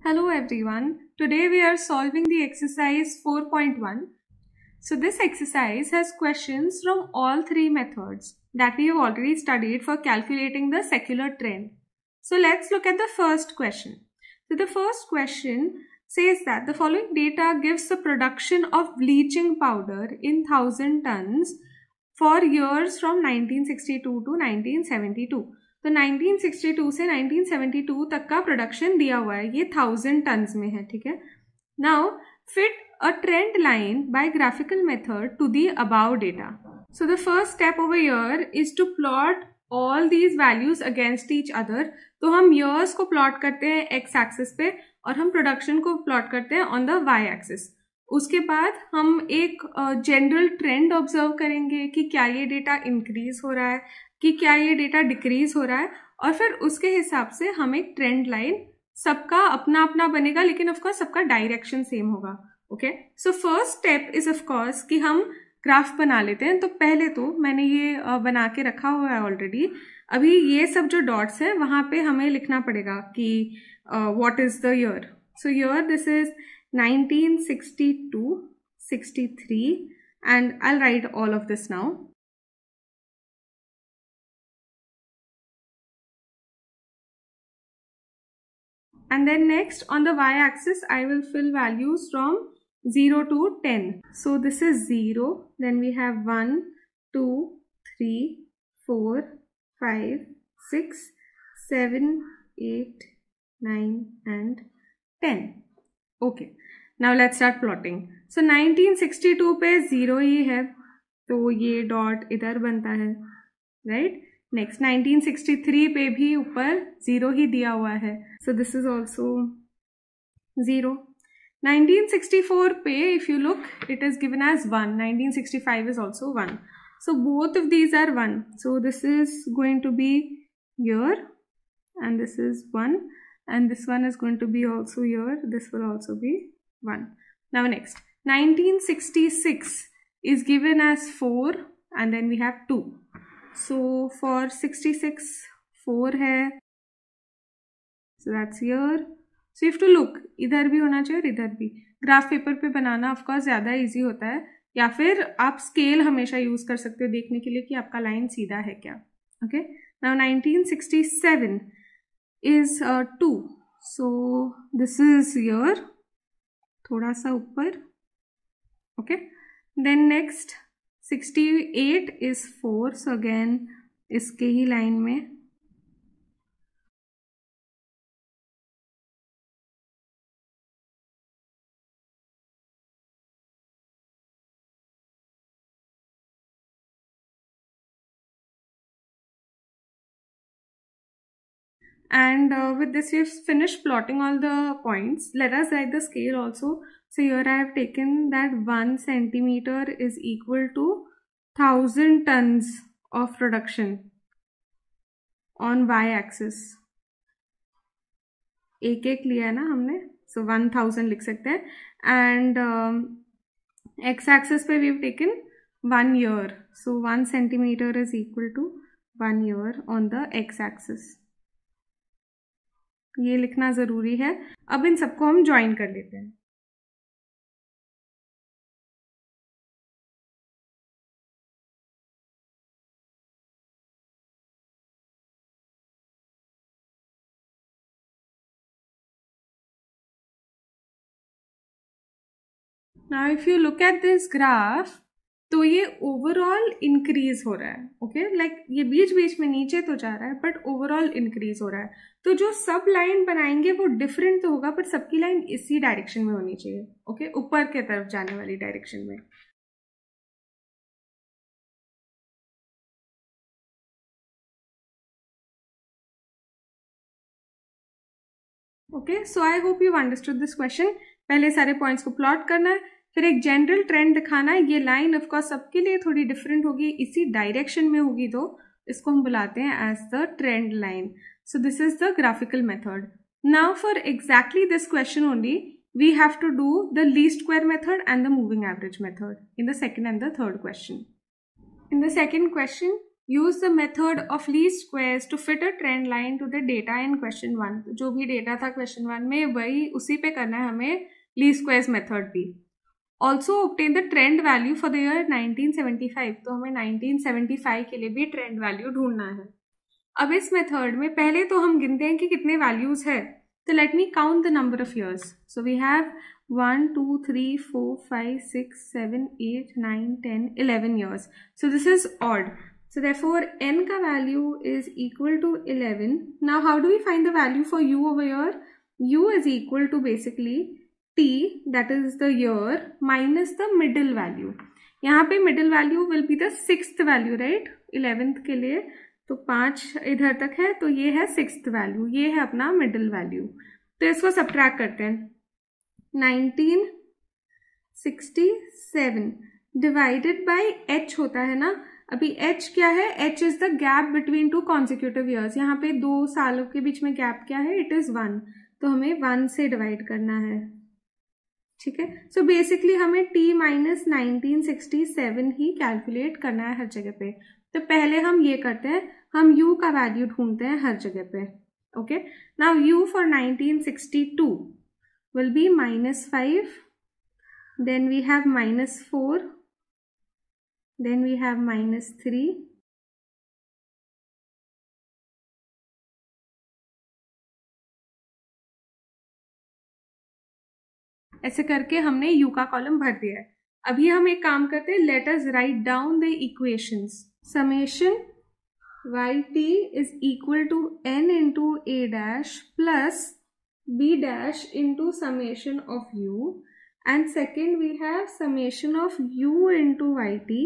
Hello everyone. Today we are solving the exercise 4.1. So this exercise has questions from all three methods that we have already studied for calculating the secular trend. So let's look at the first question. So the first question says that the following data gives the production of bleaching powder in 1000 tons for years from 1962 to 1972. तो 1962 से 1972 तक का production दिया हुआ है, ये 1000 turns में है, ठीक है. Now fit a trend line by graphical method to the above data. So the first step over here is to plot all these values against each other. तो हम ईयर्स को प्लॉट करते हैं एक्स एक्सिस पे और हम production को plot करते हैं ऑन द वाई एक्सिस. उसके बाद हम एक जनरल ट्रेंड ऑब्जर्व करेंगे कि क्या ये डेटा इंक्रीज हो रहा है, कि क्या ये डेटा डिक्रीज हो रहा है, और फिर उसके हिसाब से हम एक ट्रेंड लाइन, सबका अपना अपना बनेगा लेकिन ऑफकोर्स सबका डायरेक्शन सेम होगा. Okay, so first step is of course कि हम ग्राफ बना लेते हैं. तो पहले तो मैंने ये बना के रखा हुआ है ऑलरेडी. अभी ये सब जो डॉट्स हैं वहां पे हमें लिखना पड़ेगा कि what is the year. So year this is 1962, 63 and I'll write all of this now. And then next on the y-axis I will fill values from 0 to 10. So this is 0, then we have 1, 2, 3, 4, 5, 6, 7, 8, 9 and 10. Okay, now let's start plotting. So 1962 पे 0 ही है तो ये dot इधर बनता है, right. Next 1963 पे भी ऊपर 0 ही दिया हुआ है, सो दिस इज ऑल्सो 0. 1964 पे if you look it is given as 1. 1965 is also 1. So both of these are 1. So this is going to be here and this is 1. And this one is going to be also here. This will also be 1. Now next, 1966 is given as 4 and then we have 2. So for 66, 4 है. So that's here. So you have to look, इधर भी होना चाहिए और इधर भी. Graph paper पे बनाना of course ज़्यादा इजी होता है, या फिर आप स्केल हमेशा यूज़ कर सकते हो देखने के लिए कि आपका लाइन सीधा है क्या. Okay, now 1967 is 2. So this is here, थोड़ा सा ऊपर. Okay, then next 68 is 4. So again इसके ही लाइन में. And with this we have finished plotting all the points. Let us write the scale also. So here I have taken that 1 centimeter is equal to 1000 tons of production on y-axis. एक एक लिया है ना हमने, so 1000 लिख सकते हैं. And x-axis पे we have taken 1 year. So 1 centimeter is equal to 1 year on the x-axis. ये लिखना जरूरी है. अब इन सबको हम ज्वाइन कर लेते हैं. Now if you look at this graph, तो ये ओवरऑल इंक्रीज हो रहा है. ओके, लाइक ये बीच बीच में नीचे तो जा रहा है बट ओवरऑल इंक्रीज हो रहा है. तो जो सब लाइन बनाएंगे वो डिफरेंट तो होगा बट सबकी लाइन इसी डायरेक्शन में होनी चाहिए. ओके, ऊपर के तरफ जाने वाली डायरेक्शन में. Okay, so I hope you understood this question. पहले सारे पॉइंट्स को प्लॉट करना है, फिर एक जनरल ट्रेंड दिखाना है. ये लाइन ऑफकोर्स सबके लिए थोड़ी डिफरेंट होगी, इसी डायरेक्शन में होगी, तो इसको हम बुलाते हैं as the trend line. So this is the graphical method. Now for exactly this question only we have to do the least square method and the moving average method in the second and the third question. In the second question use the method of least squares to fit a trend line to the data in question 1. जो भी data था question 1 में वही उसी पे करना है हमें लीस्ट स्क्वायर्स मेथड भी. Also obtain the trend value for the year 1975. तो हमें 1975 के लिए भी ट्रेंड वैल्यू ढूंढना है. अब इस मेथड में पहले तो हम गिनते हैं कि कितने वैल्यूज है. तो let me count the number of years. So we have 1 2 3 4 5 6 7 8 9 10 11 years. So this is odd. So therefore n ka value is equal to 11. Now how do we find the value for u over here? U is equal to basically t, that is the year, minus the middle value. यहाँ पे middle value will be the 6th value, right? 11th के लिए तो 5 इधर तक है, तो ये है 6th value, ये है अपना middle value. तो इसको subtract करते हैं. 1967 divided by h होता है ना. अभी h क्या है? h is the gap between two consecutive years. यहाँ पे 2 सालों के बीच में gap क्या है? It is 1. तो हमें 1 से डिवाइड करना है. ठीक है. सो बेसिकली हमें t माइनस 1967 ही कैलकुलेट करना है हर जगह पे. तो पहले हम ये करते हैं, हम u का वैल्यू ढूंढते हैं हर जगह पे. Okay. Now u for 1962 will be -5. Then we have -4. Then we have -3. ऐसे करके हमने u का कॉलम भर दिया है. अभी हम एक काम करते हैं, let us write down the equations. Summation yt is equal to n into a dash plus b dash into summation of u, and second we have summation of u into yt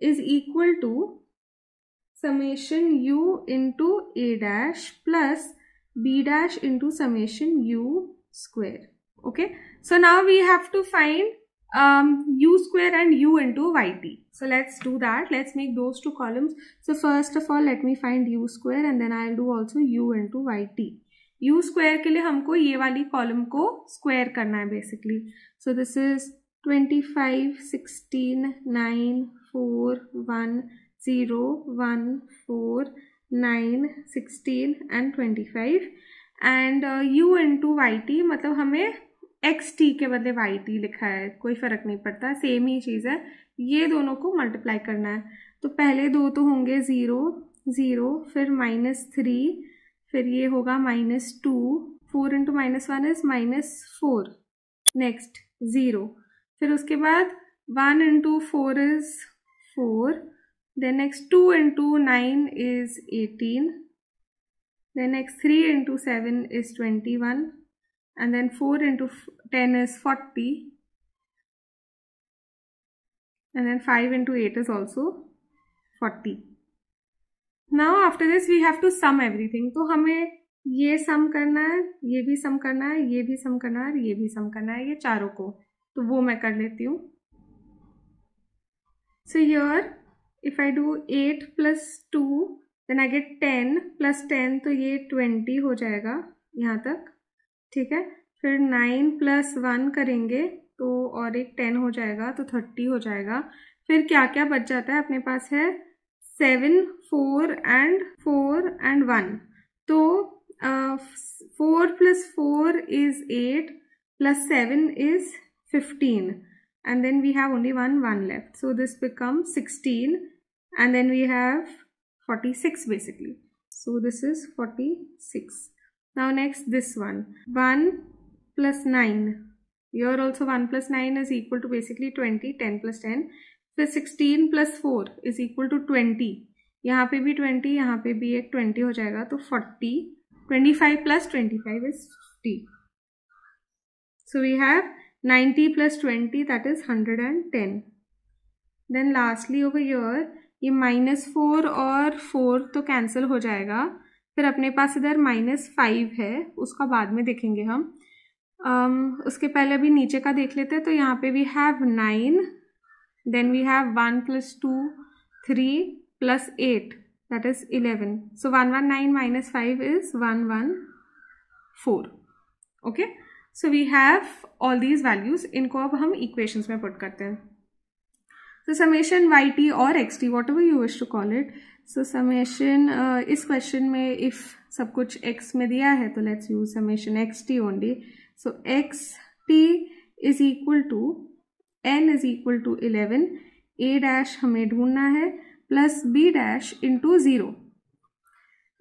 is equal to summation u into a dash plus b dash into summation u square. Okay, so now we have to find u square and u into yt. So let's do that. Let's make those two columns. So first of all let me find u square and then I'll do also u into yt. u square के लिए हमको ये वाली column को square करना है basically. So this is 25 16 9 4 1 0 1 4 9 16 and 25 and u into yt मतलब हमें xt के बदले yt लिखा है, कोई फर्क नहीं पड़ता, सेम ही चीज़ है. ये दोनों को मल्टीप्लाई करना है. तो पहले दो तो होंगे 0 0, फिर -3, फिर ये होगा -2. 4 इंटू -1 इज -4. नेक्स्ट 0, फिर उसके बाद 1 into 4 is 4. Then next 2 into 9 is 18. Then next 3 into 7 is 21. And then 4 into 10 is 40. And then 5 into 8 is also 40. Now after this we have to sum everything. तो हमें ये सम करना है, ये भी सम करना है, ये भी सम करना है, ये भी सम करना है, ये चारों को. तो वो मैं कर लेती हूँ. So here if I do 8 plus 2 then I get 10 plus 10, तो ये 20 हो जाएगा यहाँ तक. ठीक है. फिर 9 plus 1 करेंगे तो और एक 10 हो जाएगा, तो 30 हो जाएगा. फिर क्या क्या बच जाता है अपने पास है 7 4 and 1. तो 4 plus 4 is 8 plus 7 is 15 and then we have only 1 left. So this becomes 16 and then we have 46 basically. So this is 46. Now next this one, 1 plus 9. Here also 1 plus 9 is equal to basically 20, 10 plus 10. फिर 16 plus 4 is equal to 20. यहाँ पे भी 20, यहाँ पे भी एक 20 हो जाएगा, तो 40. 25 plus 25 is 50. So we have 90 plus 20, that is 110. Then lastly over here, ये -4 और 4 तो कैंसिल हो जाएगा. फिर अपने पास इधर -5 है, उसका बाद में देखेंगे हम. उसके पहले अभी नीचे का देख लेते हैं. तो यहाँ पे we have 9, then we have 1 plus 2 3 plus 8, that is 11. So 119 minus 5 is 114. Okay, so we have all these values. इनको अब हम equations में put करते हैं. So summation yt or xt, whatever you wish to call it, so summation इस क्वेश्चन में if सब कुछ x में दिया है तो let's use summation X T only. So X T is equal to n is equal to 11, a dash हमें ढूंढना है plus b dash into 0.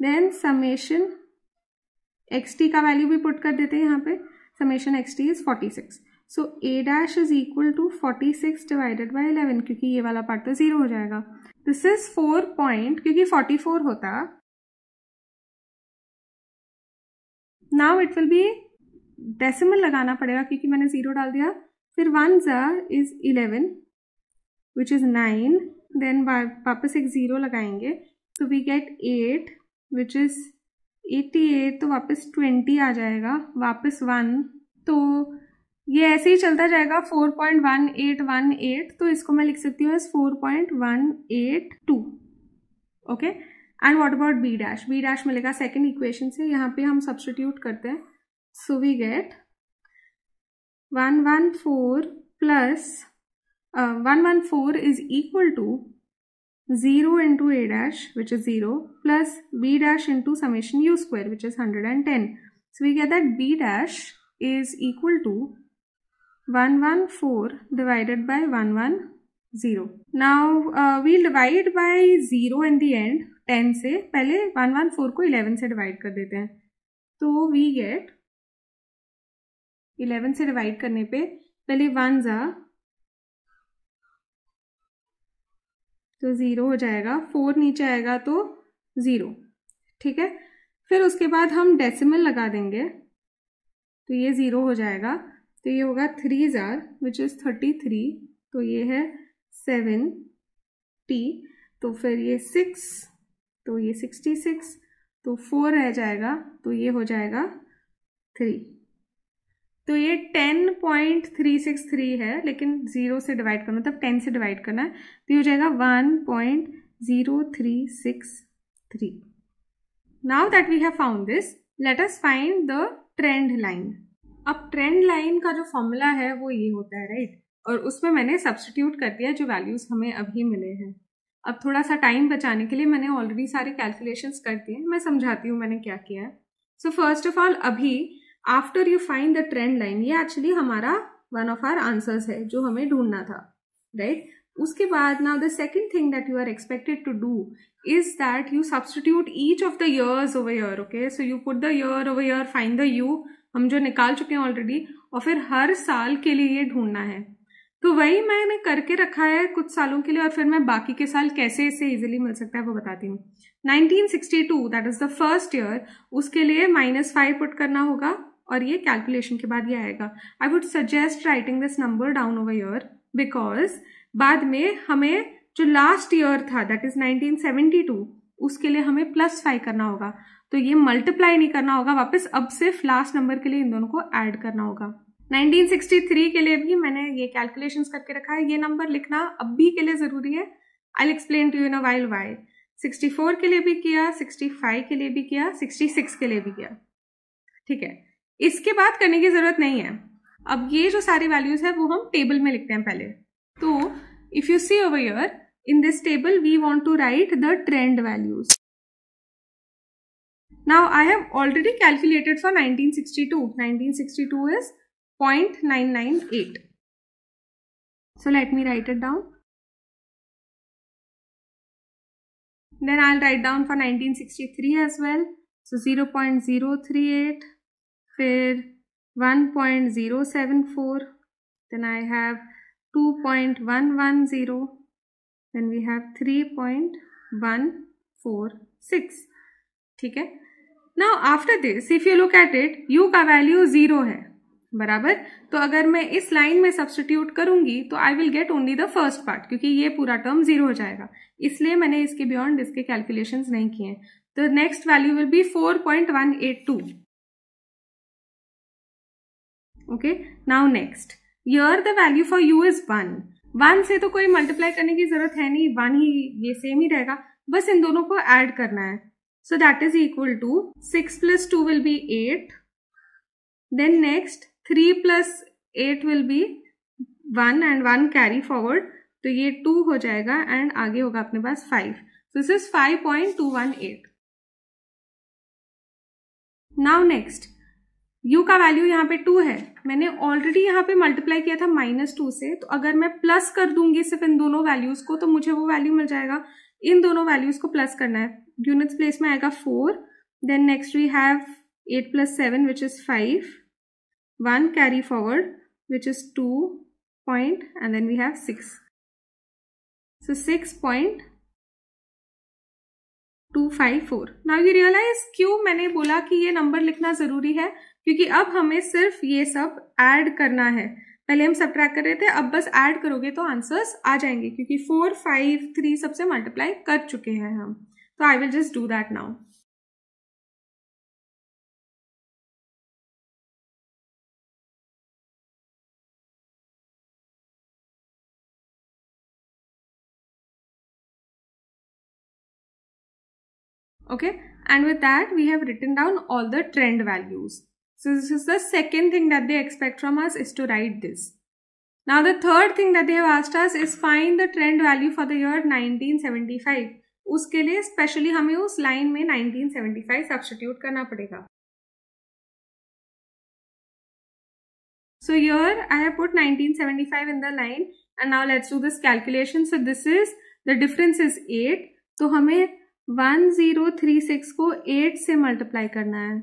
Then summation X T का वैल्यू भी पुट कर देते हैं यहाँ पे. Summation X T is 46. So a dash is equal to 46 divided by 11, क्योंकि ये वाला पार्ट तो 0 हो जाएगा. दिस इज 4 पॉइंट, क्योंकि 44 होता. Now it will be decimal लगाना पड़ेगा क्योंकि मैंने 0 डाल दिया. फिर 1 इज 11 विच इज 9. देन वापस एक 0 लगाएंगे तो वी गेट 8 विच इज 88. तो वापस 20 आ जाएगा, वापस 1. तो ये ऐसे ही चलता जाएगा 4.1818. तो इसको मैं लिख सकती हूँ 4.182. Okay. And what about B dash? B dash मिलेगा सेकेंड इक्वेशन से. यहाँ पे हम सब्स्टिट्यूट करते हैं. So we get 114 plus 114 is equal to 0 into a dash which is 0 plus b dash into summation u square which is 110. So we get that b dash is equal to 114 divided by 110. Now we'll divide by 0 in the end 10 से. पहले 114 को 11 से divide कर देते हैं. तो we get 11 से divide करने पे पहले 1 तो 0 हो जाएगा, 4 नीचे आएगा तो 0. ठीक है. फिर उसके बाद हम डेसिमल लगा देंगे तो ये 0 हो जाएगा. तो ये होगा 3 विच इज 33. तो ये है 7t. तो फिर ये 6, तो ये 66. तो 4 रह जाएगा, तो ये हो जाएगा 3. तो ये 10.363 है, लेकिन 0 से डिवाइड करना, मतलब 10 से डिवाइड करना है. तो ये हो जाएगा 1.0363. Now that we have found this, let us find the trend line. अब ट्रेंड लाइन का जो फॉर्मूला है वो ये होता है, राइट. और उसमें मैंने सब्स्टिट्यूट कर दिया जो वैल्यूज हमें अभी मिले हैं. अब थोड़ा सा टाइम बचाने के लिए मैंने ऑलरेडी सारे कैलकुलेशंस कर दिए. मैं समझाती हूँ मैंने क्या किया है. सो फर्स्ट ऑफ ऑल, अभी after you find the trend line, ये एक्चुअली हमारा वन ऑफ आवर आंसर्स है जो हमें ढूंढना था, राइट. उसके बाद now the second thing that you are expected to do is that you substitute each of the years over year. Okay. So you put the year over year, find the you, हम जो निकाल चुके हैं already, और फिर हर साल के लिए ये ढूंढना है. तो वही मैंने करके रखा है कुछ सालों के लिए, और फिर मैं बाकी के साल कैसे इससे इजीली मिल सकता है वो बताती हूँ. 1962 that is the first year, उसके लिए -5 पुट करना होगा और ये कैलकुलेशन के बाद ये आएगा. I would suggest writing this number down over year, because बाद में हमें जो लास्ट ईयर था दैट इज 1972, उसके लिए हमें +5 करना होगा. तो ये मल्टीप्लाई नहीं करना होगा वापस, अब सिर्फ लास्ट नंबर के लिए इन दोनों को ऐड करना होगा. 1963 के लिए भी मैंने ये कैलकुलेशंस करके रखा है. ये नंबर लिखना अब भी के लिए जरूरी है. I will explain to you in a while why. 64 के लिए भी किया, 65 के लिए भी किया, 66 के लिए भी किया. ठीक है. इसके बाद करने की जरूरत नहीं है. अब ये जो सारी वैल्यूज है वो हम टेबल में लिखते हैं पहले. तो if you see over here in this table we want to write the trend values. Now I have already calculated for 1962. 1962 is 0.998. So let me write it down. Then I'll write down for 1963 as well. So 0.038, फिर 1.074, then I have 2.110, then we have 3.146. ठीक है. Now after this, if you look at it, u का value 0 है, बराबर. तो अगर मैं इस लाइन में सब्स्टिट्यूट करूंगी तो I will get only the first part, क्योंकि ये पूरा टर्म 0 हो जाएगा. इसलिए मैंने इसके बियॉन्ड इसके कैलकुलेशंस नहीं किए. तो next value will be 4.182. Okay. Now next year the value for you is 1. 1 से तो कोई मल्टीप्लाई करने की जरूरत है नहीं, 1 ही ये सेम ही रहेगा, बस इन दोनों को ऐड करना है. So that is equal to 6 + 2 will be 8. Then next 3 + 8 will be 1 and 1 carry forward, तो ये 2 हो जाएगा एंड आगे होगा अपने पास 5. This is 5.218. Now next, u का वैल्यू यहाँ पे 2 है. मैंने ऑलरेडी यहाँ पे मल्टीप्लाई किया था -2 से, तो अगर मैं प्लस कर दूंगी सिर्फ इन दोनों वैल्यूज को तो मुझे वो वैल्यू मिल जाएगा. इन दोनों वैल्यूज को प्लस करना है. यूनिट्स प्लेस में आएगा 4. Then next we have 8 + 7 which is 5. 1 carry forward which is 2 point and then we have 6. So 6.254. Now you realize क्यों मैंने बोला कि ये नंबर लिखना जरूरी है, क्योंकि अब हमें सिर्फ ये सब ऐड करना है. पहले हम सब्ट्रैक्ट कर रहे थे, अब बस ऐड करोगे तो आंसर्स आ जाएंगे, क्योंकि 4, 5, 3 सबसे मल्टीप्लाई कर चुके हैं हम. तो I will just do that now. Okay, and with that we have written down all the trend values. So this is the second thing that they expect from us, is to write this. Now the third thing that they have asked us is find the trend value for the year 1975. उसके लिए specially हमें उस line में 1975 substitute करना पड़ेगा. So here I have put 1975 in the line and now let's do this calculation. So this is, the difference is 8. तो हमें 1036 को 8 से मल्टीप्लाई करना है.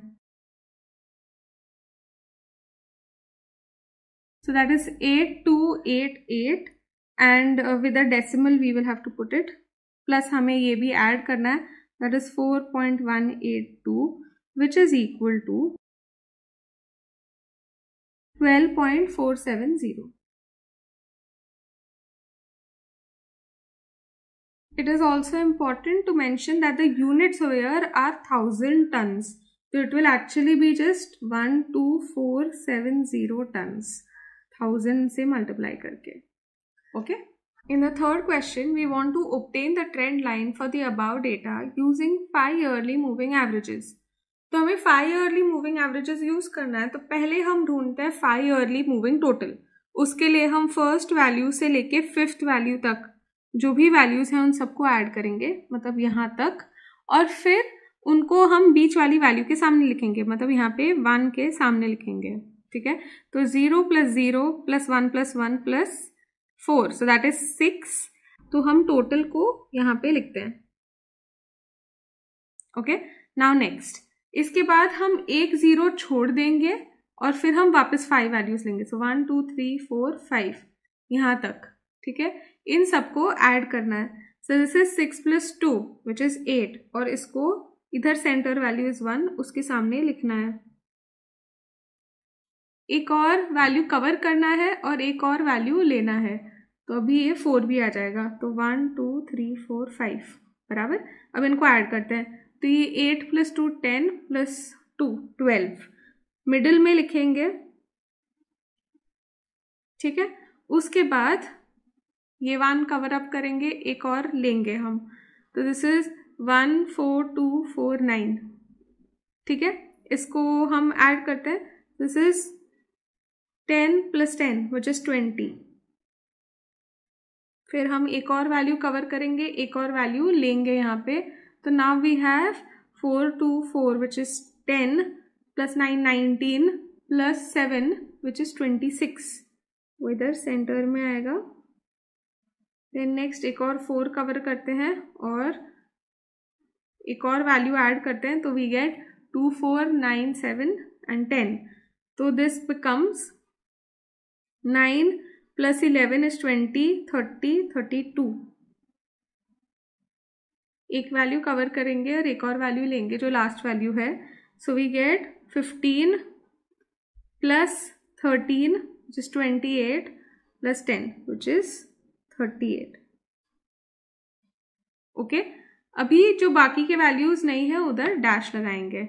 So that is 8288 and with a decimal we will have to put it. Plus हमें ये भी add करना है, that is 4.182 which is equal to 12.470. It is also important to mention that the units over here are 1000 tons. So it will actually be just 12470 tons. 1000 से multiply करके. Okay? In the third question, we want to obtain the trend line for the above data using 5 yearly moving averages. तो हमें 5 yearly moving averages use करना है. तो पहले हम ढूंढते हैं 5 yearly moving total. उसके लिए हम फर्स्ट वैल्यू से लेके 5th वैल्यू तक जो भी वैल्यूज हैं उन सबको ऐड करेंगे, मतलब यहाँ तक, और फिर उनको हम बीच वाली वैल्यू के सामने लिखेंगे, मतलब यहाँ पे 1 के सामने लिखेंगे. ठीक है, तो 0 + 0 + 1 + 1 + 4, सो दैट इज 6. तो हम टोटल को यहाँ पे लिखते हैं. ओके, नाउ नेक्स्ट, इसके बाद हम एक 0 छोड़ देंगे और फिर हम वापस 5 वैल्यूज लेंगे. सो 1 2 3 4 5 यहाँ तक. ठीक है, इन सबको ऐड करना है. सो दिस इज 6 + 2 विच इज 8 और इसको इधर सेंटर वैल्यू इज 1, उसके सामने लिखना है. एक और वैल्यू कवर करना है और एक और वैल्यू लेना है. तो अभी ये 4 भी आ जाएगा. तो 1 2 3 4 5 बराबर. अब इनको ऐड करते हैं. तो ये 8 + 2 10 + 2 12 मिडिल में लिखेंगे. ठीक है, उसके बाद ये 1 कवर अप करेंगे, एक और लेंगे हम. तो दिस इज 1 4 2 4 9. ठीक है, इसको हम ऐड करते हैं. This is 10 + 10 which is 20. फिर हम एक और वैल्यू कवर करेंगे, एक और वैल्यू लेंगे यहाँ पे. तो now we have 4 2 4 which is 10 + 9 19 + 7 which is 26. वो इधर सेंटर में आएगा. देन नेक्स्ट एक और 4 कवर करते हैं और एक और वैल्यू ऐड करते हैं. तो वी गेट 2 4 9 7 and 10. तो दिस बिकम्स 9 + 11 is 20 30 32. एक वैल्यू कवर करेंगे और एक और वैल्यू लेंगे जो लास्ट वैल्यू है. So we get 15 + 13 which is 28 + 10 which is 38. Okay, अभी जो बाकी के वैल्यूज नहीं है उधर डैश लगाएंगे.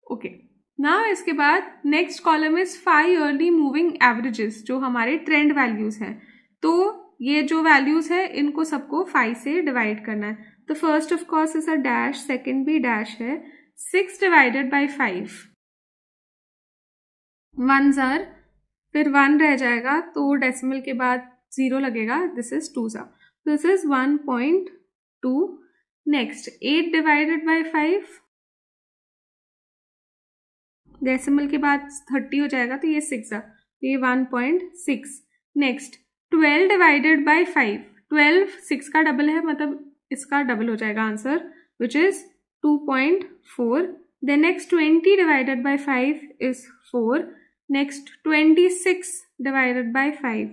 ओके, नाउ इसके बाद next column is 5 yearly moving averages, जो हमारे ट्रेंड वैल्यूज हैं. तो ये जो वैल्यूज है इनको सबको 5 से डिवाइड करना है. तो first of course is a dash, second भी डैश है. 6 / 5. 1s are फिर 1 रह जाएगा तो डेसिमल के बाद 0 लगेगा, दिस इज 2 सा, this is 1.2। Next 8 divided by 5, decimal के बाद 30 हो जाएगा तो ये 6 सा, तो ये 1.6। नेक्स्ट 12 डिवाइडेड बाई 5, 12 6 का डबल है, मतलब इसका डबल हो जाएगा answer, which is 2.4। Then next 20 divided by 5 is 4। Next 26 divided by 5,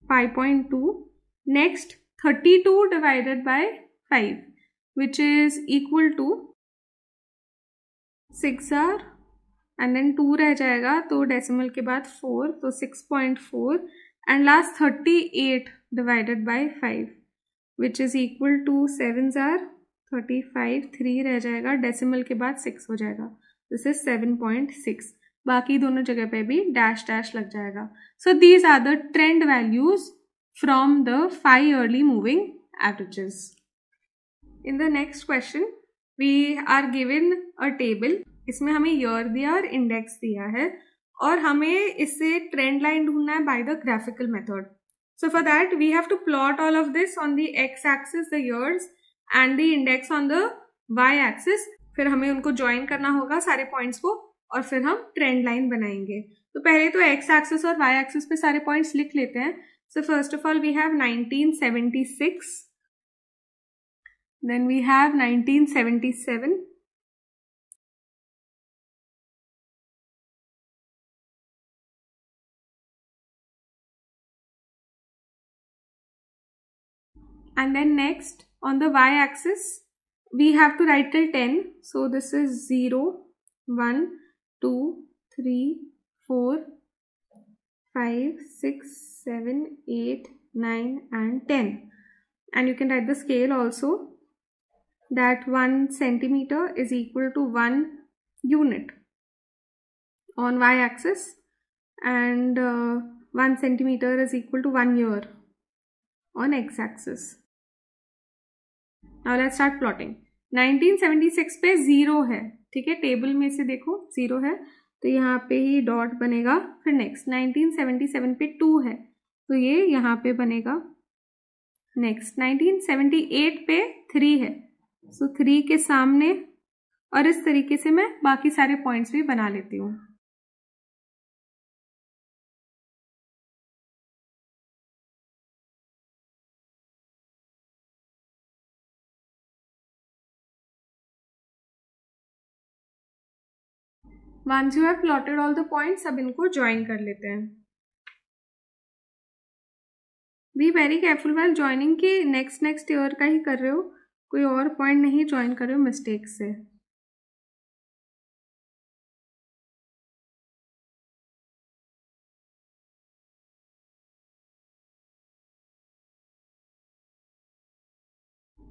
5.2। Next 32 divided by 5, which is equal to 6 r, and then 2 रह जाएगा तो डेसिमल के बाद 4, तो 6.4, and last 38 divided by 5, which is equal to 7 r 35, 3 रह जाएगा, decimal के बाद 6 हो जाएगा, दिस इज 7.6। बाकी दोनों जगह पे भी डैश डैश लग जाएगा। So these are the trend values from the 5 yearly moving averages. In the next question, we are given a table, इसमें हमें year दिया और index दिया है और हमें इससे ट्रेंड लाइन ढूंढना है by the graphical method. So for that we have to plot all of this on the x axis the years and the index on the y axis. फिर हमें उनको ज्वाइन करना होगा सारे पॉइंट्स को और फिर हम ट्रेंड लाइन बनाएंगे। तो पहले तो x axis और y axis पे सारे पॉइंट्स लिख लेते हैं। So first of all we have 1976. Then we have 1977, and then next on the y-axis we have to write till 10. So this is 0, 1, 2, 3, 4, 5, 6, 7, 8, 9 and 10. And you can write the scale also, that 1 centimeter is equal to 1 unit on y-axis and 1 centimeter is equal to 1 year on x-axis. Now let's start plotting. 1976 पे 0 है, ठीक है, table में से देखो 0 है तो यहाँ पे ही डॉट बनेगा। फिर नेक्स्ट 1977 पे 2 है तो ये यहाँ पे बनेगा। नेक्स्ट 1978 पे 3 है, सो 3 के सामने, और इस तरीके से मैं बाकी सारे पॉइंट्स भी बना लेती हूँ। Once you have plotted all the points, अब इनको ज्वाइन कर लेते हैं। Be very careful while joining कि नेक्स्ट ईयर का ही कर रहे हो, कोई और पॉइंट नहीं ज्वाइन कर रहे हो मिस्टेक से।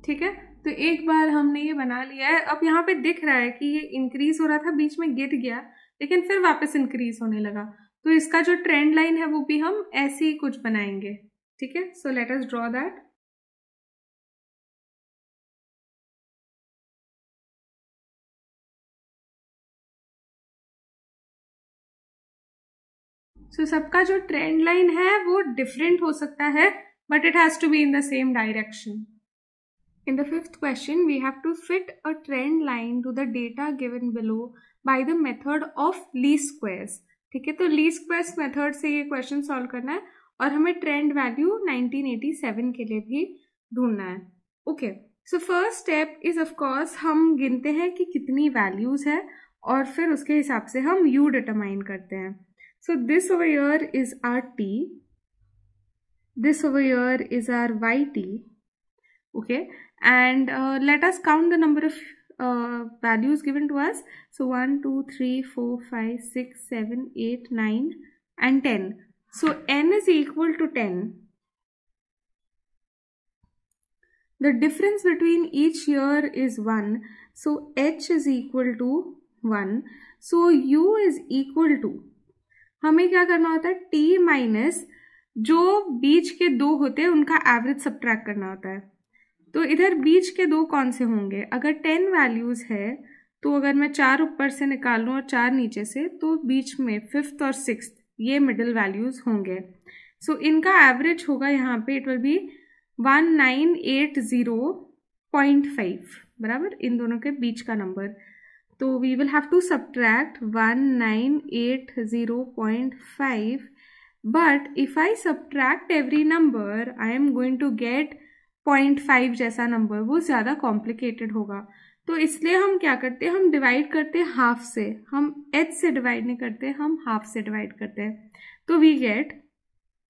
ठीक है, तो एक बार हमने ये बना लिया है। अब यहाँ पे दिख रहा है कि ये इंक्रीज हो रहा था, बीच में गिर गया, लेकिन फिर वापस इंक्रीज होने लगा। तो इसका जो ट्रेंड लाइन है वो भी हम ऐसे ही कुछ बनाएंगे। ठीक है, so let us draw that. So सबका जो ट्रेंड लाइन है वो डिफरेंट हो सकता है, but it has to be in the same direction. In the fifth question, we have to fit a trend line to the data given below by the method of least squares. ठीक है, तो least squares method से ये question solve करना है और हमें trend value 1987 के लिए भी ढूंढना है। Okay, so first step is of course हम गिनते हैं कि कितनी वैल्यूज है और फिर उसके हिसाब से हम u डिटरमाइन करते हैं। So this over here is R t, this over here is R yt. Okay, and let us count the number of values given to us. So 1, 2, 3, 4, 5, 6, 7, 8, 9 and 10. So n is equal to 10. The difference between each year is 1. So h is equal to 1. So u is equal to, हमें क्या करना होता है, t minus जो बीच के दो होते हैं उनका एवरेज सब्ट्रैक्ट करना होता है। तो इधर बीच के दो कौन से होंगे, अगर 10 वैल्यूज है तो अगर मैं 4 ऊपर से निकाल लूँ और 4 नीचे से, तो बीच में 5th और 6th ये मिडिल वैल्यूज़ होंगे। सो इनका एवरेज होगा यहाँ पे, इट विल बी 1980.5, बराबर, इन दोनों के बीच का नंबर। तो we will have to subtract 1980.5, but if I subtract every number I am going to get 0.5 जैसा नंबर, वो ज़्यादा कॉम्प्लिकेटेड होगा। तो इसलिए हम क्या करते हैं, हम डिवाइड करते हैं हाफ से, हम h से डिवाइड नहीं करते, हम हाफ से डिवाइड करते हैं। तो we get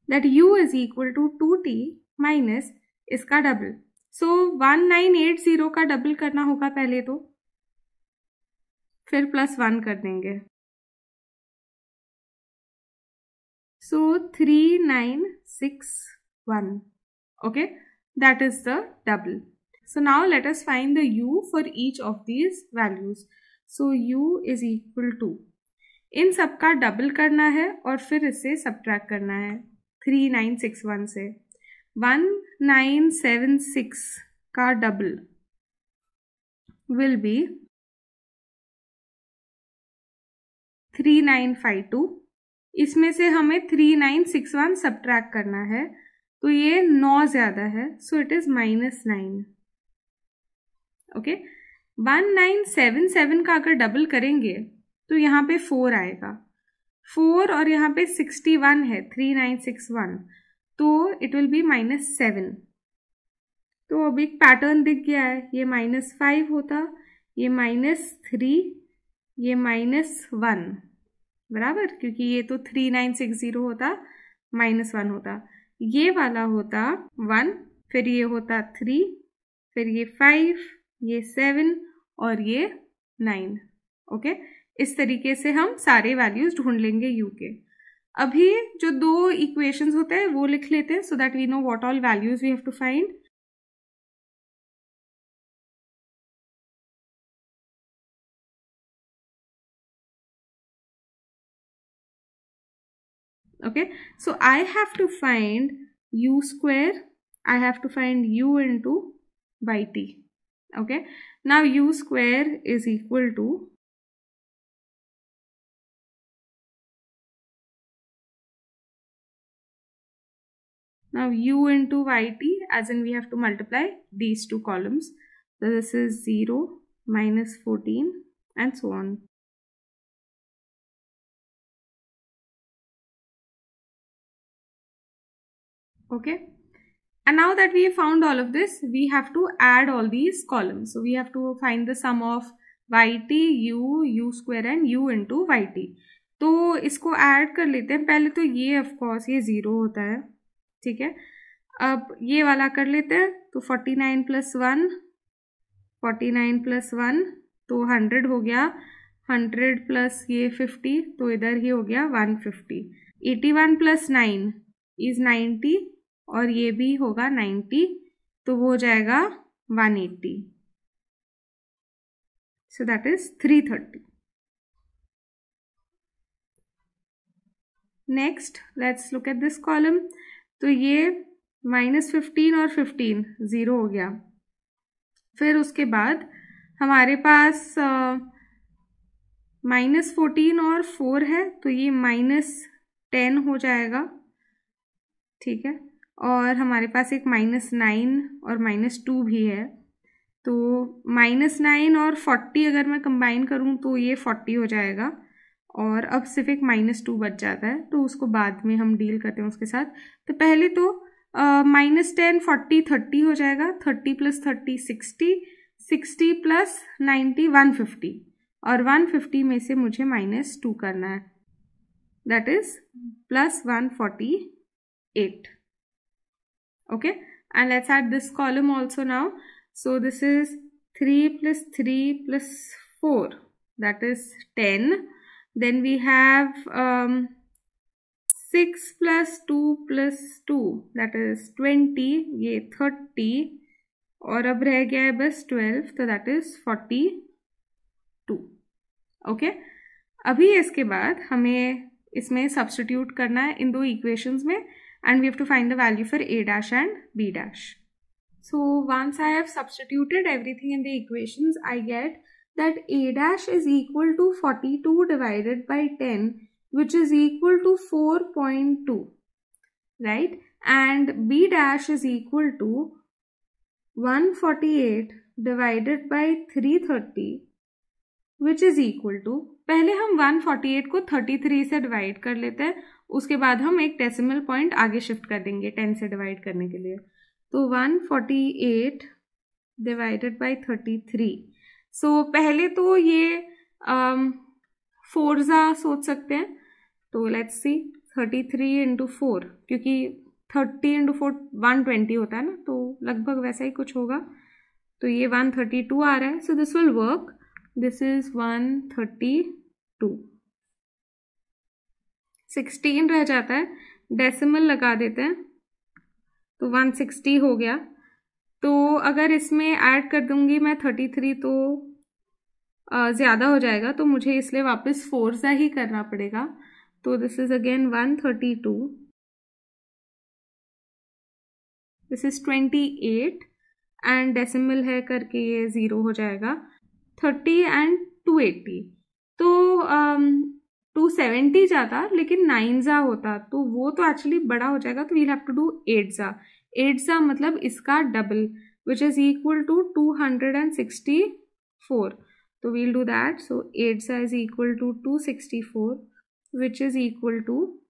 that u is equal to 2t minus इसका डबल। सो 1980 का डबल करना होगा पहले, तो फिर +1 कर देंगे। सो 3961, okay, that is the double. So now let us find the u for each of these values. So u is equal to, इन सब का डबल करना है और फिर इसे सब्ट्रैक्ट करना है 3961 से। 1976 का डबल will be 3952, इसमें से हमें 3961 सब्ट्रैक्ट करना है, तो ये 9 ज़्यादा है, सो इट इज़ -9, ओके। 1977 का अगर डबल करेंगे तो यहाँ पे 4 आएगा, 4 और यहाँ पे 61 है, 3961, तो इट विल बी -7। तो अब एक पैटर्न दिख गया है, ये -5 होता, ये -3, ये -1, बराबर, क्योंकि ये तो 3960 होता, -1 होता, ये वाला होता 1, फिर ये होता 3, फिर ये 5, ये 7 और ये 9, ओके। इस तरीके से हम सारे वैल्यूज ढूंढ लेंगे u के। अभी जो 2 इक्वेशंस होते हैं वो लिख लेते हैं, so that we know what all values we have to find. Okay, so I have to find u square, I have to find u into yt. Okay, now u square is equal to, now u into yt, as in we have to multiply these two columns. So this is 0, -14 and so on. Okay, and now that we have found all of this, we have to add all these columns. So we have to find the sum of yt, u square and u into yt. तो इसको add कर लेते हैं पहले। तो ये of course ये 0 होता है, ठीक है। अब ये वाला कर लेते हैं, तो 49 + 1, 49 + 1 तो 100 हो गया, 100 प्लस ये 50 तो इधर ही हो गया 150। 81 + 9 इज 90 और ये भी होगा 90, तो वो हो जाएगा 180, सो that is 330। Next let's look at this column. तो ये -15 और 15 0 हो गया। फिर उसके बाद हमारे पास -14 और 4 है, तो ये -10 हो जाएगा, ठीक है। और हमारे पास एक -9 और -2 भी है, तो -9 और 40 अगर मैं कंबाइन करूँ तो ये 40 हो जाएगा। और अब सिर्फ एक -2 बच जाता है, तो उसको बाद में हम डील करते हैं उसके साथ। तो पहले तो -10 40 30 हो जाएगा, 30 + 30 60, 60 + 90 150, और 150 में से मुझे -2 करना है, that is +148। Okay, and let's add this column also now. So this is 3 + 3 + 4, that is 10. Then we have 6 + 2 + 2, that is 20, ये 30, और अब रह गया है बस 12, तो that is 42. ओके, अभी इसके बाद हमें इसमें सब्स्टिट्यूट करना है इन 2 इक्वेशंस में, and we have to find the value for a dash and b dash. So once I have substituted everything in the equations, I get that A dash is equal to 42 divided by 10, which is equal to 4.2, right? And B dash is equal to 148 divided by 330, which is equal to, पहले हम 148 को 33 से divide कर लेते हैं, उसके बाद हम एक डेसिमल पॉइंट आगे शिफ्ट कर देंगे 10 से डिवाइड करने के लिए. तो 148 डिवाइडेड बाय 33. सो पहले तो ये फोर्जा सोच सकते हैं. तो लेट्स सी 33 इंटू 4, क्योंकि 30 इंटू 4 120 होता है ना, तो लगभग वैसा ही कुछ होगा. तो ये 132 आ रहा है. So this will work. This is 132. 16 रह जाता है, डेसिमल लगा देते हैं तो 160 हो गया. तो अगर इसमें ऐड कर दूंगी मैं 33 तो ज़्यादा हो जाएगा, तो मुझे इसलिए वापस 4 सा ही करना पड़ेगा. तो this is again 132. This is 28 and decimal है करके ये 0 हो जाएगा. 30 एंड 280. तो 270 जाता, लेकिन 9 जा होता तो वो तो एक्चुअली बड़ा हो जाएगा. तो वील हैव टू डू 8 जा. 8 जा मतलब इसका double, which is equal to 264. तो वील डू दैट. सो 8 जा is equal to 264, which is equal to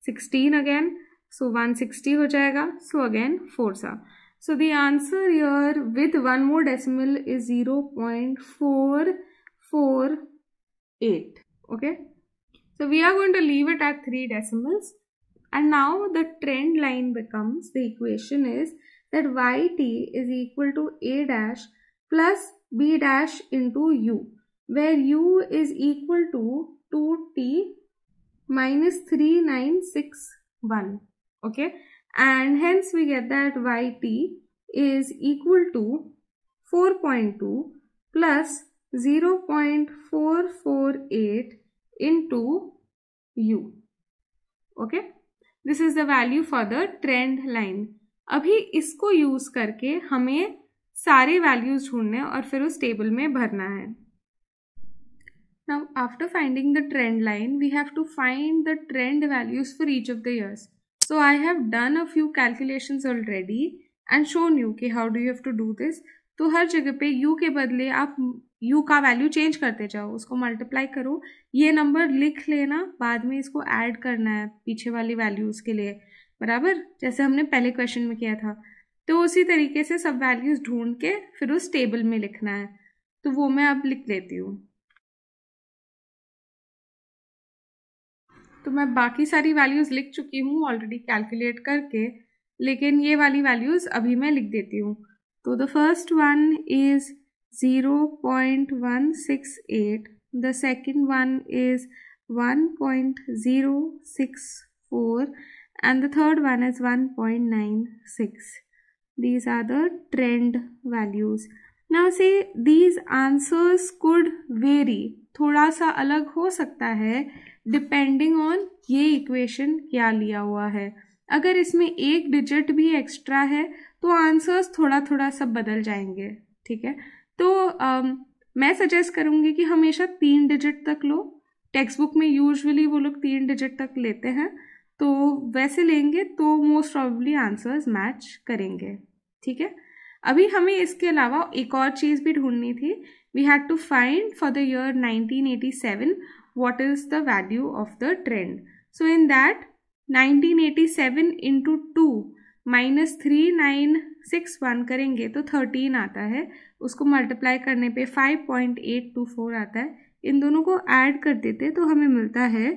16 again. So 160 हो जाएगा. सो अगेन 4 जा. So the answer here with one more decimal is 0.448. Okay. So we are going to leave it at 3 decimals. And now the trend line becomes, the equation is that yt is equal to a dash plus b dash into u, where u is equal to 2t minus 3961. Okay. And hence we get that yt is equal to 4.2 plus 0.448 into u. Okay, this is the value for the trend line. अभी इसको use करके हमें सारे values ढूंढने और फिर उस table में भरना है. Now after finding the trend line, we have to find the trend values for each of the years. So I have done a few calculations already and shown you कि how do you have to do this. तो हर जगह पे u के बदले आप u का value change करते जाओ, उसको मल्टीप्लाई करो, ये नंबर लिख लेना, बाद में इसको ऐड करना है पीछे वाली वैल्यूज़ के लिए, बराबर जैसे हमने पहले क्वेश्चन में किया था. तो उसी तरीके से सब वैल्यूज़ ढूंढ के फिर उस टेबल में लिखना है. तो वो मैं अब लिख लेती हूँ. तो मैं बाकी सारी वैल्यूज़ लिख चुकी हूँ ऑलरेडी कैलकुलेट करके, लेकिन ये वाली वैल्यूज़ अभी मैं लिख देती हूँ. तो the first one is 0.168, the second one is 1.064 and the third one is 1.96. These are the trend values. Now see, these answers could vary, थोड़ा सा अलग हो सकता है डिपेंडिंग ऑन ये इक्वेशन क्या लिया हुआ है. अगर इसमें एक डिजिट भी एक्स्ट्रा है तो आंसर्स थोड़ा थोड़ा सब बदल जाएंगे. ठीक है. तो मैं सजेस्ट करूँगी कि हमेशा 3 डिजिट तक लो. टेक्स्ट बुक में यूजुअली वो लोग 3 डिजिट तक लेते हैं, तो वैसे लेंगे तो मोस्ट प्रॉबेबली आंसर्स मैच करेंगे. ठीक है. अभी हमें इसके अलावा एक और चीज़ भी ढूंढनी थी. We had to find for the year 1987 what is the value of the trend. So in that 1987 into 2 minus 3961 करेंगे तो 13 आता है. उसको मल्टीप्लाई करने पे 5.824 आता है. इन दोनों को ऐड कर देते तो हमें मिलता है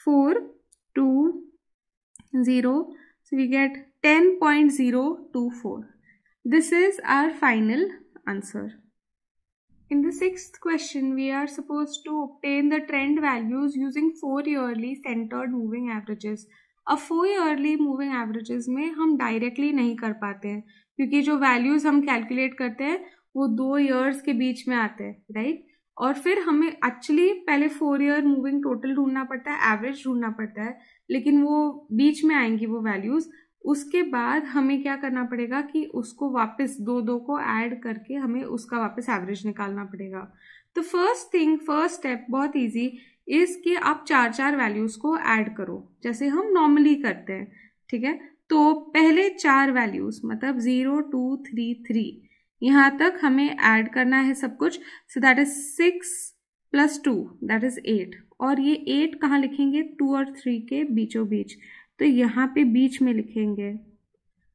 420. So we get 10.024. This is our final answer. In the 6th question, we are supposed to obtain the trend values using 4 yearly centered moving averages. अब 4 yearly moving averages में हम डायरेक्टली नहीं कर पाते हैं, क्योंकि जो वैल्यूज़ हम कैलकुलेट करते हैं वो 2 years के बीच में आते हैं, राइट. और फिर हमें एक्चुअली पहले 4 year मूविंग टोटल ढूंढना पड़ता है, एवरेज ढूंढना पड़ता है, लेकिन वो बीच में आएंगी वो वैल्यूज़, उसके बाद हमें क्या करना पड़ेगा कि उसको वापस दो दो को ऐड करके हमें उसका वापस एवरेज निकालना पड़ेगा। तो फर्स्ट स्टेप बहुत इजी इज कि आप चार चार वैल्यूज को ऐड करो जैसे हम नॉर्मली करते हैं, ठीक है। तो पहले चार वैल्यूज मतलब 0 2 3 3 यहाँ तक हमें ऐड करना है सब कुछ। सो दैट इज 6 + 2 दैट इज 8। और ये 8 कहाँ लिखेंगे? 2 और 3 के बीचों बीच, तो यहाँ पे बीच में लिखेंगे।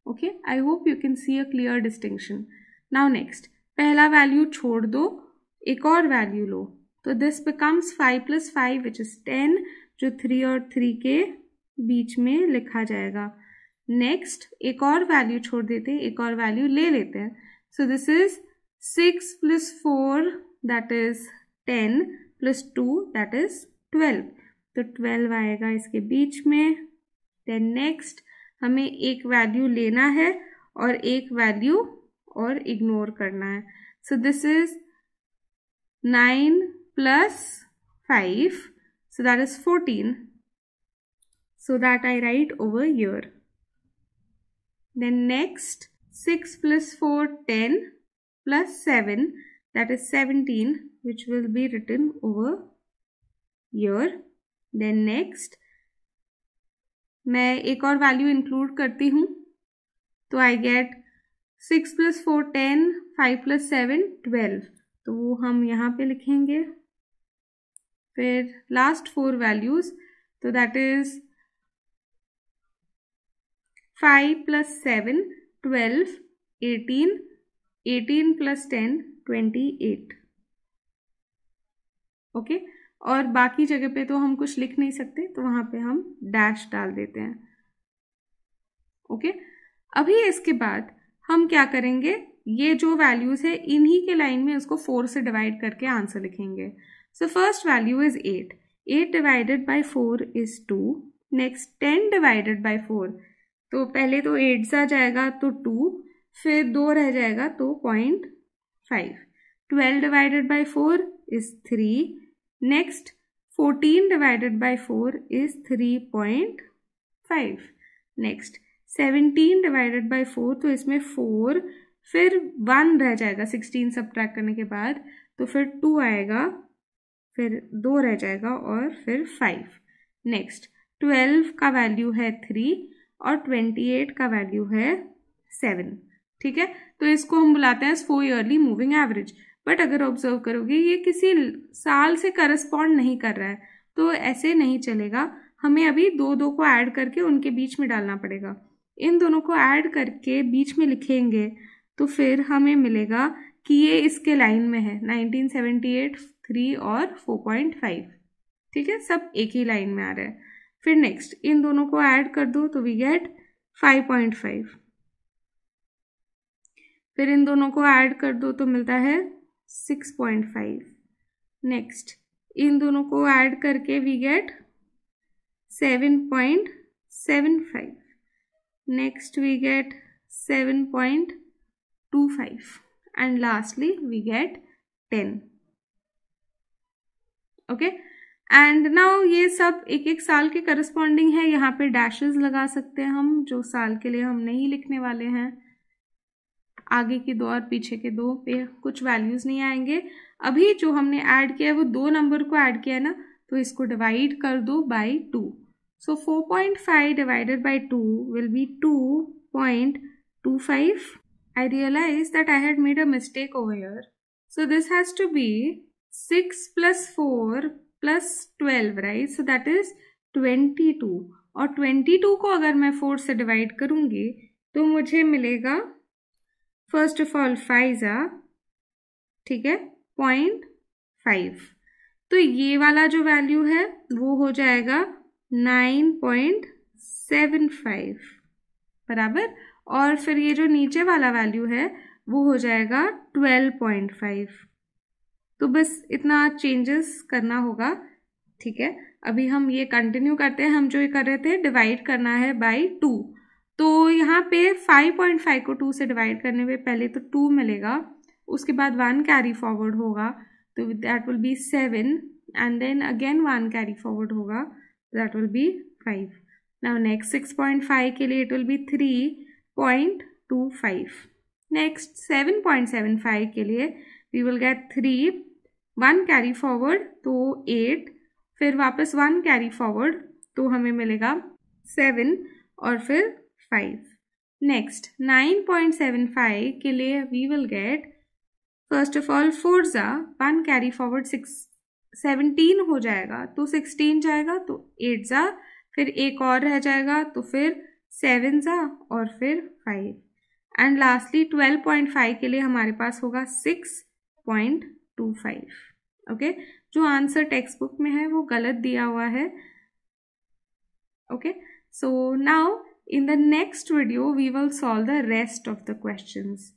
Okay, I hope you can see a clear distinction. Now next, पहला वैल्यू छोड़ दो, एक और वैल्यू लो, तो दिस बिकम्स 5 + 5 विच इज 10, जो 3 और 3 के बीच में लिखा जाएगा। नेक्स्ट एक और वैल्यू छोड़ देते हैं, एक और वैल्यू ले लेते हैं। So this is 6 + 4 that is 10 + 2 that is 12, तो 12 आएगा इसके बीच में। देन नेक्स्ट हमें एक वैल्यू लेना है और एक वैल्यू और इग्नोर करना है। सो this is 9 + 5, so that is 14, so that I write over here. Then next 6 + 4 10 + 7 that is 17, which will be written over here. Then next मैं एक और वैल्यू इंक्लूड करती हूँ, तो आई गेट 6 + 4 10, 5 + 7 12, तो वो हम यहाँ पे लिखेंगे। फिर लास्ट 4 वैल्यूज, तो दैट इज 5 + 7 12, 18, 18 + 10 28। ओके, और बाकी जगह पे तो हम कुछ लिख नहीं सकते, तो वहां पे हम डैश डाल देते हैं। ओके, अभी इसके बाद हम क्या करेंगे, ये जो वैल्यूज है इन्हीं के लाइन में उसको 4 से डिवाइड करके आंसर लिखेंगे। So first value is 8, 8 divided by 4 is 2। Next 10 divided by 4, तो पहले तो 8 आ जाएगा तो 2, फिर 2 रह जाएगा तो 0.5। 12 divided by 4 is 3। Next 14 divided by 4 is 3.5। Next 17 divided by 4, तो इसमें 4 फिर 1 रह जाएगा 16 सब्ट्रैक्ट करने के बाद, तो फिर 2 आएगा, फिर 2 रह जाएगा और फिर 5। नेक्स्ट 12 का वैल्यू है 3 और 28 का वैल्यू है 7, ठीक है। तो इसको हम बुलाते हैं स्फो ईयरली मूविंग एवरेज। बट अगर ऑब्जर्व करोगे ये किसी साल से करस्पॉन्ड नहीं कर रहा है, तो ऐसे नहीं चलेगा, हमें अभी दो दो को ऐड करके उनके बीच में डालना पड़ेगा। इन दोनों को ऐड करके बीच में लिखेंगे तो फिर हमें मिलेगा कि ये इसके लाइन में है, 1978, 3 और 4.5, ठीक है, सब एक ही लाइन में आ रहा है। फिर नेक्स्ट इन दोनों को ऐड कर दो तो वी गेट 5.5, फिर इन दोनों को ऐड कर दो तो मिलता है 6.5। नेक्स्ट इन दोनों को ऐड करके we get 7.75। Next we get 7.25 and lastly we get 10. Okay, and now ये सब एक एक साल के करस्पॉन्डिंग है, यहाँ पे डैशेस लगा सकते हैं हम, जो साल के लिए हम नहीं लिखने वाले हैं। आगे के दो और पीछे के दो पे कुछ वैल्यूज नहीं आएंगे। अभी जो हमने ऐड किया है वो 2 नंबर को ऐड किया है ना, तो इसको डिवाइड कर दो by 2। So 4.5 divided by 2 will B 2.25। I realized that I had made a mistake over here. So this has to be 6 + 4 + 12, right? So that is 22. और 22 को अगर मैं 4 से डिवाइड करूंगी तो मुझे मिलेगा फर्स्ट ऑफ ऑल 5, ठीक है, 0.5। तो ये वाला जो वैल्यू है वो हो जाएगा 9.75 बराबर, और फिर ये जो नीचे वाला वैल्यू है वो हो जाएगा 12.5। तो बस इतना चेंजेस करना होगा, ठीक है। अभी हम ये कंटिन्यू करते हैं, हम जो ये कर रहे थे डिवाइड करना है बाई 2। तो यहाँ पे 5.5 को 2 से डिवाइड करने में पहले तो 2 मिलेगा, उसके बाद 1 कैरी फॉरवर्ड होगा तो that will be 7, and then again 1 carry forward होगा that will be 5। Now next 6.5 के लिए it will be 3.25. Next 7.75 के लिए we will get 3, 1 carry forward तो 8, फिर वापस 1 कैरी फॉरवर्ड तो हमें मिलेगा 7 और फिर 5. नेक्स्ट 9.75 के लिए we will get first of all 4 जा 1 कैरी फॉरवर्ड 17 हो जाएगा तो 16 जाएगा तो 8 जा, फिर एक और रह जाएगा तो फिर 7 जा और फिर 5. एंड लास्टली 12.5 के लिए हमारे पास होगा 6.25. ओके, जो आंसर टेक्स्ट बुक में है वो गलत दिया हुआ है. Okay, so now in the next video we will solve the rest of the questions.